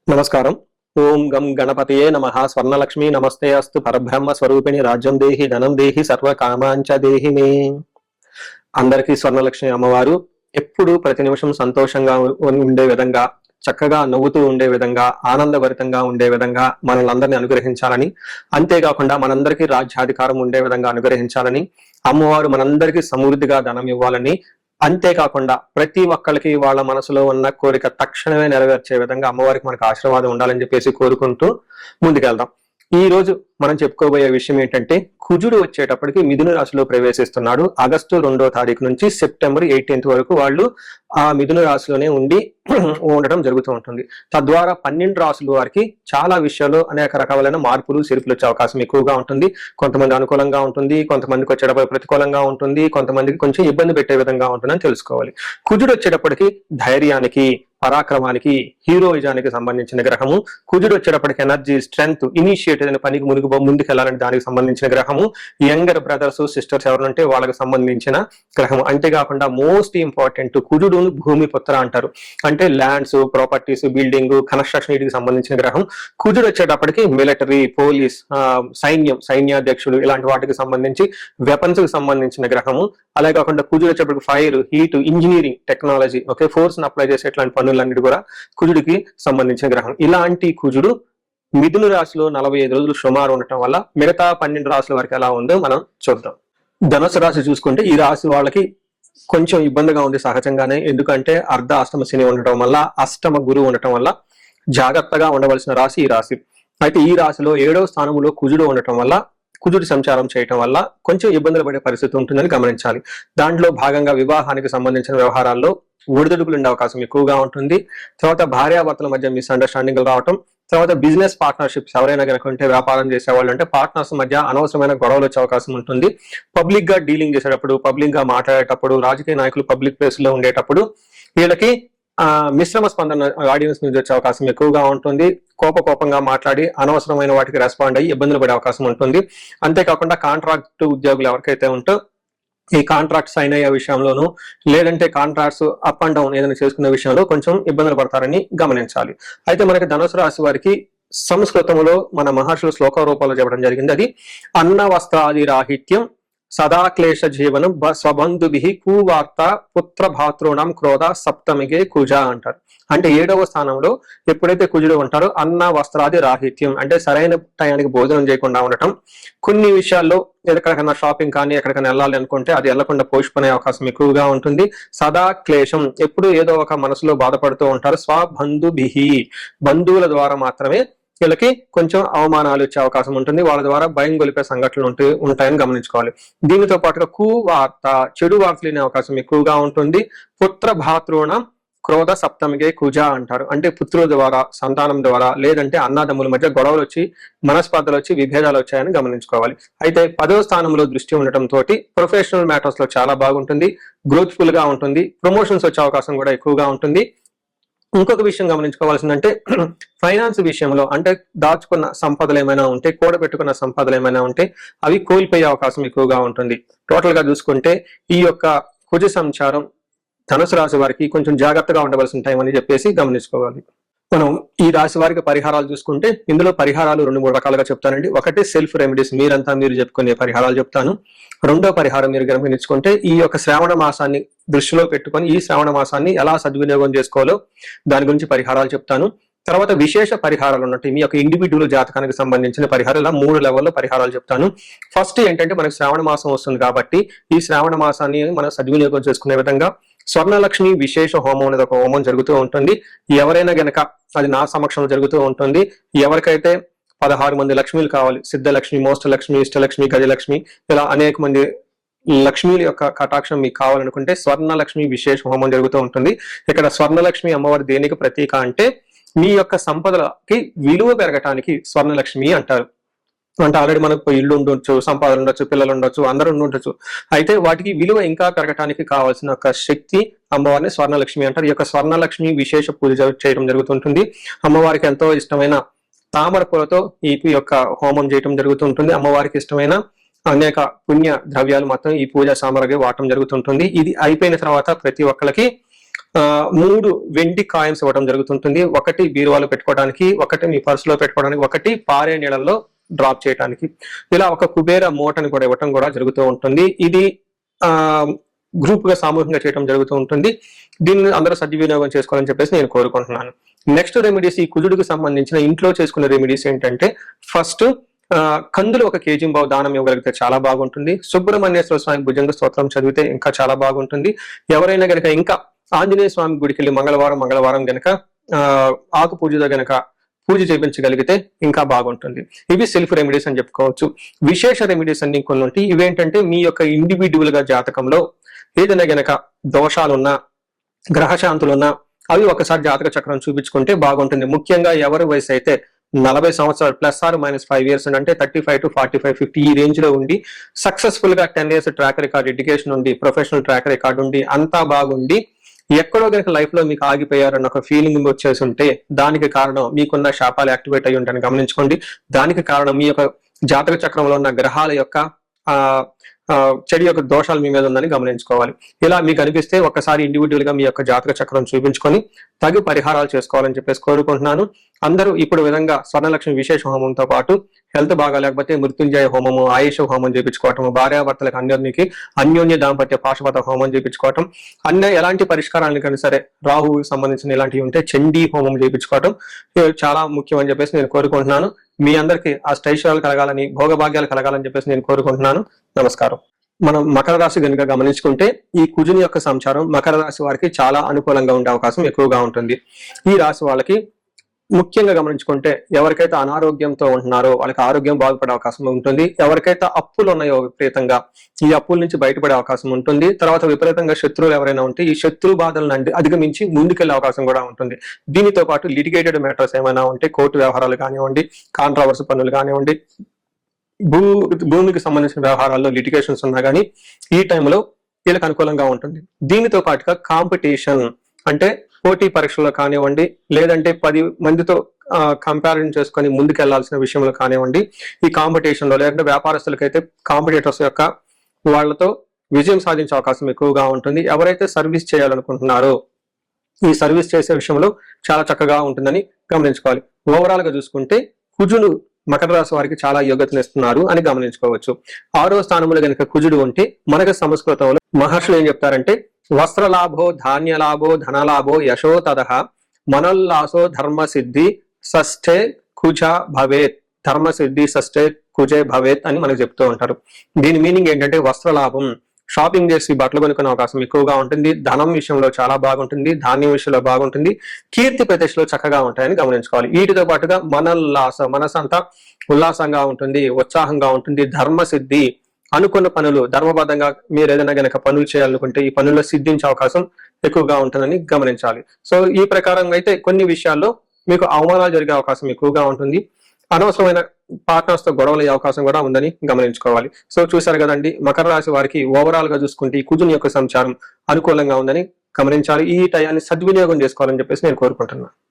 నమస్కారం. ఓం గం గణపతయే నమః. స్వర్ణలక్ష్మి నమస్తే అస్తు. పరబ్రహ్మ స్వరూపిణి రాజ్యం దేహి ధనం దేహి సర్వ కామాంచ దేహి మే. అందరికీ స్వర్ణలక్ష్మి అమ్మవారు ఎప్పుడు ప్రతి నిమిషం సంతోషంగా ఉండే విధంగా, చక్కగా నవ్వుతూ ఉండే విధంగా, ఆనందభరితంగా ఉండే విధంగా మనల్ని అనుగ్రహించాలని, అంతేకాకుండా మనందరికీ రాజ్యాధికారం ఉండే విధంగా అనుగ్రహించాలని, అమ్మవారు మనందరికీ సమృద్ధిగా ధనం ఇవ్వాలని, అంతేకాకుండా ప్రతి ఒక్కరికి వాళ్ళ మనసులో ఉన్న కోరిక తక్షణమే నెరవేర్చే విధంగా అమ్మవారికి మనకు ఆశీర్వాదం ఉండాలని చెప్పేసి కోరుకుంటూ ముందుకెళ్దాం. ఈ రోజు మనం చెప్పుకోబోయే విషయం ఏంటంటే, కుజుడు వచ్చేటప్పటికి మిథున రాశిలో ప్రవేశిస్తున్నాడు. ఆగస్టు 2వ తారీఖు నుంచి సెప్టెంబర్ 18th వరకు వాళ్ళు ఆ మిథున రాశిలోనే ఉండడం జరుగుతూ ఉంటుంది. తద్వారా 12 రాశుల వారికి చాలా విషయాల్లో అనేక రకాలైన మార్పులు చేర్పులు వచ్చే అవకాశం ఎక్కువగా ఉంటుంది. కొంతమంది అనుకూలంగా ఉంటుంది, కొంతమందికి వచ్చేటప్పుడు ప్రతికూలంగా ఉంటుంది, కొంతమందికి కొంచెం ఇబ్బంది పెట్టే విధంగా ఉంటుందని తెలుసుకోవాలి. కుజుడు వచ్చేటప్పటికి ధైర్యానికి, పరాక్రమానికి, హీరోయిజానికి సంబంధించిన గ్రహము. కుజుడు వచ్చేటప్పటికి ఎనర్జీ, స్ట్రెంగ్త్, ఇనిషియేటివ్ అనే పనికి ముందుకెళ్లాలని దానికి సంబంధించిన గ్రహము. యంగర్ బ్రదర్స్ సిస్టర్స్ ఎవరంటే వాళ్ళకి సంబంధించిన గ్రహము. అంతేకాకుండా మోస్ట్ ఇంపార్టెంట్, కుజుడు భూమి పుత్ర అంటారు. అంటే ల్యాండ్స్, ప్రాపర్టీస్, బిల్డింగ్, కన్స్ట్రక్షన్ వీటికి సంబంధించిన గ్రహం. కుజుడు వచ్చేటప్పటికి మిలిటరీ, పోలీస్, సైన్యాధ్యక్షుడు ఇలాంటి వాటికి సంబంధించి వెపన్స్ కి సంబంధించిన గ్రహము. అలాగే కాకుండా కుజుడు వచ్చేటప్పటికి fire, heat, engineering, technology, force ని అప్లై చేసే ఇట్లాంటి పనులన్నిటి కూడా కుజుడికి సంబంధించిన గ్రహం. ఇలాంటి కుజుడు మిథున రాశిలో 45 రోజులు సుమారు ఉండటం వల్ల మిగతా 12 రాశుల వరకు ఎలా ఉందో మనం చూద్దాం. ధనుసు రాశి చూసుకుంటే ఈ రాశి వాళ్ళకి కొంచెం ఇబ్బందిగా ఉంది సహజంగానే. ఎందుకంటే అర్ధ అష్టమ శని ఉండటం వల్ల, అష్టమ గురువు ఉండటం వల్ల జాగ్రత్తగా ఉండవలసిన రాశి ఈ రాశి. అయితే ఈ రాశిలో 7వ స్థానంలో కుజుడు ఉండటం వల్ల, కుజుడు సంచారం చేయటం వల్ల కొంచెం ఇబ్బందులు పడే పరిస్థితి ఉంటుందని గమనించాలి. దాంట్లో భాగంగా వివాహానికి సంబంధించిన వ్యవహారాల్లో ఒడిదుడుకులు ఉండే అవకాశం ఎక్కువగా ఉంటుంది. తర్వాత భార్యాభర్తల మధ్య మిస్అండర్స్టాండింగ్లు రావటం, తర్వాత బిజినెస్ పార్ట్నర్షిప్స్ ఎవరైనా కనుక ఉంటే, వ్యాపారం చేసేవాళ్ళు అంటే పార్ట్నర్స్ మధ్య అనవసరమైన గొడవలు వచ్చే అవకాశం ఉంటుంది. పబ్లిక్ గా డీలింగ్ చేసేటప్పుడు, పబ్లిక్ గా మాట్లాడేటప్పుడు, రాజకీయ నాయకులు పబ్లిక్ ప్లేస్ లో ఉండేటప్పుడు వీళ్ళకి మిశ్రమ స్పందన ఆడియన్స్ నుంచి వచ్చే అవకాశం ఎక్కువగా ఉంటుంది. కోపంగా మాట్లాడి అనవసరమైన వాటికి రెస్పాండ్ అయ్యి ఇబ్బందులు పడే అవకాశం ఉంటుంది. అంతేకాకుండా కాంట్రాక్ట్ ఉద్యోగులు ఎవరికైతే ఉంటో ఈ కాంట్రాక్ట్ సైన్ అయ్యే విషయంలోనూ, లేదంటే కాంట్రాక్ట్స్ అప్ అండ్ డౌన్ ఏదైనా చేసుకునే విషయంలో కొంచెం ఇబ్బందులు పడతారని గమనించాలి. అయితే మనకి ధనుసు రాశి వారికి సంస్కృతంలో మన మహర్షులు శ్లోక రూపంలో చెప్పడం జరిగింది. అది అన్న వస్త్రాది రాహిత్యం సదాక్లేశ జీవనం స్వబంధుభి కువార్త పుత్ర భాతృణం క్రోధ సప్తమిగే కుజ అంటారు. అంటే 7వ స్థానంలో ఎప్పుడైతే కుజుడు ఉంటారో అన్న వస్త్రాది రాహిత్యం అంటే సరైన టయానికి భోజనం చేయకుండా ఉండటం, కొన్ని విషయాల్లో ఎక్కడికైనా షాపింగ్ కానీ ఎక్కడికైనా వెళ్ళాలి అనుకుంటే అది వెళ్లకుండా పోషిపోయే అవకాశం ఎక్కువగా ఉంటుంది. సదా క్లేశం, ఎప్పుడు ఏదో ఒక మనసులో బాధపడుతూ ఉంటారు. స్వబంధుభి, బంధువుల ద్వారా మాత్రమే వీళ్ళకి కొంచెం అవమానాలు వచ్చే అవకాశం ఉంటుంది. వాళ్ళ ద్వారా భయం గొలిపే సంఘటనలు ఉంటాయని గమనించుకోవాలి. దీనితో పాటుగా కువార్త, చెడు వార్తలు వినే అవకాశం ఎక్కువగా ఉంటుంది. పుత్ర భాతృణ క్రోధ సప్తమిగే కుజ అంటారు. అంటే పుత్రుల ద్వారా, సంతానం ద్వారా, లేదంటే అన్నదమ్ముల మధ్య గొడవలు వచ్చి, మనస్పర్ధలు వచ్చి, విభేదాలు వచ్చాయని గమనించుకోవాలి. అయితే 10వ స్థానంలో దృష్టి ఉండటం తోటి ప్రొఫెషనల్ మ్యాటర్స్ లో చాలా బాగుంటుంది, గ్రోత్ఫుల్ గా ఉంటుంది, ప్రమోషన్స్ వచ్చే అవకాశం కూడా ఎక్కువగా ఉంటుంది. ఇంకొక విషయం గమనించుకోవాల్సిందంటే ఫైనాన్స్ విషయంలో, అంటే దాచుకున్న సంపదలు ఏమైనా ఉంటే, కూడబెట్టుకున్న సంపదలు ఏమైనా ఉంటే అవి కోల్పోయే అవకాశం ఎక్కువగా ఉంటుంది. టోటల్ గా చూసుకుంటే ఈ యొక్క కుజ సంచారం ధనుసు రాశి వారికి కొంచెం జాగ్రత్తగా ఉండవలసిన టైం అని చెప్పేసి గమనించుకోవాలి. మనం ఈ రాశి వారికి పరిహారాలు చూసుకుంటే ఇందులో పరిహారాలు 2-3 రకాలుగా చెప్తానండి. ఒకటి సెల్ఫ్ రెమెడీస్, మీరు చెప్పుకునే పరిహారాలు చెప్తాను. రెండో పరిహారం మీరు గమనించుకుంటే ఈ యొక్క శ్రావణ మాసాన్ని దృష్టిలో పెట్టుకొని ఈ శ్రావణ మాసాన్ని ఎలా సద్వినియోగం చేసుకోవాలో దాని గురించి పరిహారాలు చెప్తాను. తర్వాత విశేష పరిహారాలు ఉన్నట్టు మీ యొక్క ఇండివిడ్యువల్ జాతకానికి సంబంధించిన పరిహారాలు ఇలా 3 లెవెల్లో పరిహారాలు చెప్తాను. ఫస్ట్ ఏంటంటే మనకు శ్రావణ మాసం వస్తుంది కాబట్టి ఈ శ్రావణ మాసాన్ని మనం సద్వినియోగం చేసుకునే విధంగా స్వర్ణలక్ష్మి విశేష హోమం అనేది ఒక హోమం జరుగుతూ ఉంటుంది. ఎవరైనా గనక, అది నా సమక్షంలో జరుగుతూ ఉంటుంది, ఎవరికైతే 16 మంది లక్ష్మీలు కావాలి, సిద్ధలక్ష్మి, మోష్టలక్ష్మి, ఇష్టలక్ష్మి, గజలక్ష్మి, ఇలా అనేక మంది లక్ష్మీల యొక్క కటాక్షం మీకు కావాలనుకుంటే స్వర్ణలక్ష్మి విశేష హోమం జరుగుతూ ఉంటుంది. ఇక్కడ స్వర్ణలక్ష్మి అమ్మవారి దేనికి ప్రతీక అంటే మీ యొక్క సంపదలకి విలువ పెరగటానికి స్వర్ణలక్ష్మి అంటారు. అంటే ఆల్రెడీ మనకు ఇల్లు ఉండొచ్చు, సంపాదన ఉండొచ్చు, పిల్లలు ఉండొచ్చు, అందరూ ఉండొచ్చు. అయితే వాటికి విలువ ఇంకా పెరగటానికి కావాల్సిన ఒక శక్తి అమ్మవారిని స్వర్ణలక్ష్మి అంటారు. ఈ యొక్క స్వర్ణలక్ష్మి విశేష పూజ చేయడం జరుగుతుంటుంది. అమ్మవారికి ఎంతో ఇష్టమైన తామర పూలతో ఈ యొక్క హోమం చేయడం జరుగుతుంటుంది. అమ్మవారికి ఇష్టమైన అనేక పుణ్య ద్రవ్యాలు మాత్రం ఈ పూజా సామగ్రి వాడటం జరుగుతుంటుంది. ఇది అయిపోయిన తర్వాత ప్రతి ఒక్కరికి 3 వెండి కాయిన్స్ ఇవ్వడం జరుగుతుంటుంది. ఒకటి బీరువాలో పెట్టుకోవడానికి, ఒకటి మీ పర్సులో పెట్టుకోవడానికి, ఒకటి పారే నీళ్ళల్లో డ్రాప్ చేయడానికి. ఇలా ఒక కుబేర మూటని కూడా ఇవ్వటం కూడా జరుగుతూ ఉంటుంది. ఇది గ్రూప్ గా సామూహికంగా చేయడం జరుగుతూ ఉంటుంది. దీన్ని అందరూ సద్వినియోగం చేసుకోవాలని చెప్పేసి నేను కోరుకుంటున్నాను. నెక్స్ట్ రెమెడీస్, ఈ కుజుడికి సంబంధించిన ఇంట్లో చేసుకునే రెమెడీస్ ఏంటంటే, ఫస్ట్ కందులు 1 కేజీ దానం ఇవ్వగలిగితే చాలా బాగుంటుంది. సుబ్రహ్మణ్యేశ్వర స్వామి భుజంగ స్తోత్రం చదివితే ఇంకా చాలా బాగుంటుంది. ఎవరైనా గనక ఇంకా ఆంజనేయ స్వామి గుడికి వెళ్ళి మంగళవారం గనక ఆకు పూజతో గనక పూజ చేయించగలిగితే ఇంకా బాగుంటుంది. ఇవి సెల్ఫ్ రెమెడీస్ అని చెప్పుకోవచ్చు. విశేష రెమెడీస్ అన్ని కొన్ని ఉంటాయి. ఇవేంటంటే మీ యొక్క ఇండివిడ్యువల్ గా జాతకంలో ఏదైనా గనక దోషాలున్నా, గ్రహశాంతులున్నా అవి ఒకసారి జాతక చక్రం చూపించుకుంటే బాగుంటుంది. ముఖ్యంగా ఎవరి వయసు అయితే 40 సంవత్సరాలు +or-5 years అంటే 35 to 45, 50 ఈ రేంజ్ లో ఉండి సక్సెస్ఫుల్ గా 10 years ట్రాక్ రికార్డ్, ఎడ్యుకేషన్ ఉండి, ప్రొఫెషనల్ ట్రాక్ రికార్డ్ ఉండి, అంతా బాగుండి ఎక్కడో కనుక లైఫ్ లో మీకు ఆగిపోయారన్న ఒక ఫీలింగ్ వచ్చేసి ఉంటే దానికి కారణం మీకున్న శాపాలు యాక్టివేట్ అయ్యి ఉంటాయని గమనించుకోండి. దానికి కారణం మీ యొక్క జాతక చక్రంలో ఉన్న గ్రహాల యొక్క చెడు యొక్క దోషాలు మీ మీద ఉందని గమనించుకోవాలి. ఇలా మీకు అనిపిస్తే ఒక్కసారి ఇండివిడ్యువల్ గా మీ యొక్క జాతక చక్రం చూపించుకొని తగు పరిహారాలు చేసుకోవాలని చెప్పేసి కోరుకుంటున్నాను. అందరూ ఇప్పుడు విధంగా స్వర్ణలక్ష్మి విశేష హోమంతో పాటు హెల్త్ బాగా లేకపోతే మృత్యుంజయ హోమము, ఆయుష హోమం చేయించుకోవటం, భార్యాభర్తలకు అందరికి అన్యోన్య దాంపత్య పాశుపత హోమం చేయించుకోవటం, ఎలాంటి పరిష్కారాలను కానీ సరే రాహువుకి సంబంధించిన ఇలాంటివి ఉంటే చండీ హోమం చేయించుకోవటం చాలా ముఖ్యం అని చెప్పేసి నేను కోరుకుంటున్నాను. మీ అందరికీ అష్టైశ్వర్యాలు కలగాలని, భోగభాగ్యాలు కలగాలని చెప్పేసి నేను కోరుకుంటున్నాను. నమస్కారం. మనం మకర రాశి కనుక గమనించుకుంటే ఈ కుజుని యొక్క సంచారం మకర రాశి వారికి చాలా అనుకూలంగా ఉండే అవకాశం ఎక్కువగా ఉంటుంది. ఈ రాశి వాళ్ళకి ముఖ్యంగా గమనించుకుంటే ఎవరికైతే అనారోగ్యంతో ఉంటున్నారో వాళ్ళకి ఆరోగ్యం బాగుపడే అవకాశం ఉంటుంది. ఎవరికైతే అప్పులు ఉన్నాయో విపరీతంగా ఈ అప్పుల నుంచి బయటపడే అవకాశం ఉంటుంది. తర్వాత విపరీతంగా శత్రువులు ఎవరైనా ఉంటే ఈ శత్రు బాధలను అధిగమించి ముందుకెళ్లే అవకాశం కూడా ఉంటుంది. దీనితో పాటు లిటిగేటెడ్ మ్యాటర్స్ ఏమైనా ఉంటే కోర్టు వ్యవహారాలు కానివ్వండి, కాంట్రవర్సీ పనులు కానివ్వండి, భూమికి సంబంధించిన వ్యవహారాల్లో లిటిగేషన్స్ ఉన్నా కానీ ఈ టైంలో వీళ్ళకి అనుకూలంగా ఉంటుంది. దీనితో పాటుగా కాంపిటీషన్ అంటే పోటీ పరీక్షల్లో కానివ్వండి, లేదంటే 10 మందితో కంపారిజన్ చేసుకొని ముందుకెళ్లాల్సిన విషయంలో కానివ్వండి, ఈ కాంపిటీషన్ లో లేదంటే వ్యాపారస్తులకైతే కాంపిటేటర్స్ యొక్క వాళ్ళతో విజయం సాధించే అవకాశం ఎక్కువగా ఉంటుంది. ఎవరైతే సర్వీస్ చేయాలనుకుంటున్నారో ఈ సర్వీస్ చేసే విషయంలో చాలా చక్కగా ఉంటుందని గమనించుకోవాలి. ఓవరాల్ గా చూసుకుంటే కుజుడు మకర రాశి వారికి చాలా యోగ్యతనిస్తున్నారు అని గమనించుకోవచ్చు. 6వ స్థానంలో కనుక కుజుడు ఉంటే మనకు సంస్కృతంలో మహర్షులు ఏం చెప్తారంటే, వస్త్రలాభో, ధాన్యలాభో, ధనలాభో, యశో తదః, మనోల్లాసో, ధర్మసిద్ధి షష్ఠే కుజ భవేత్. ధర్మసిద్ధి షష్ఠే కుజే భవేత్ అని మనకు చెప్తూ ఉంటారు. దీని మీనింగ్ ఏంటంటే వస్త్రలాభం, షాపింగ్ చేసి బట్టలు కొనుక్కునే అవకాశం ఎక్కువగా ఉంటుంది. ధనం విషయంలో చాలా బాగుంటుంది. ధాన్యం విషయంలో బాగుంటుంది. కీర్తి ప్రతిష్టలు చక్కగా ఉంటాయని గమనించుకోవాలి. వీటితో పాటుగా మనోల్లాస, మనసంతా ఉల్లాసంగా ఉంటుంది, ఉత్సాహంగా ఉంటుంది. ధర్మసిద్ధి, అనుకున్న పనులు ధర్మబద్ధంగా మీరు ఏదైనా గనక పనులు చేయాలనుకుంటే ఈ పనుల్లో సిద్ధించే అవకాశం ఎక్కువగా ఉంటుందని గమనించాలి. సో ఈ ప్రకారంగా అయితే కొన్ని విషయాల్లో మీకు అవమానాలు జరిగే అవకాశం ఎక్కువగా ఉంటుంది. అనవసరమైన పార్ట్నర్స్ తో గొడవలు అయ్యే అవకాశం కూడా ఉందని గమనించుకోవాలి. సో చూశారు కదండి, మకర రాశి వారికి ఓవరాల్ గా చూసుకుంటే ఈ కుజుని యొక్క సంచారం అనుకూలంగా ఉందని గమనించాలి. ఈ టయాన్ని సద్వినియోగం చేసుకోవాలని చెప్పేసి నేను కోరుకుంటున్నాను.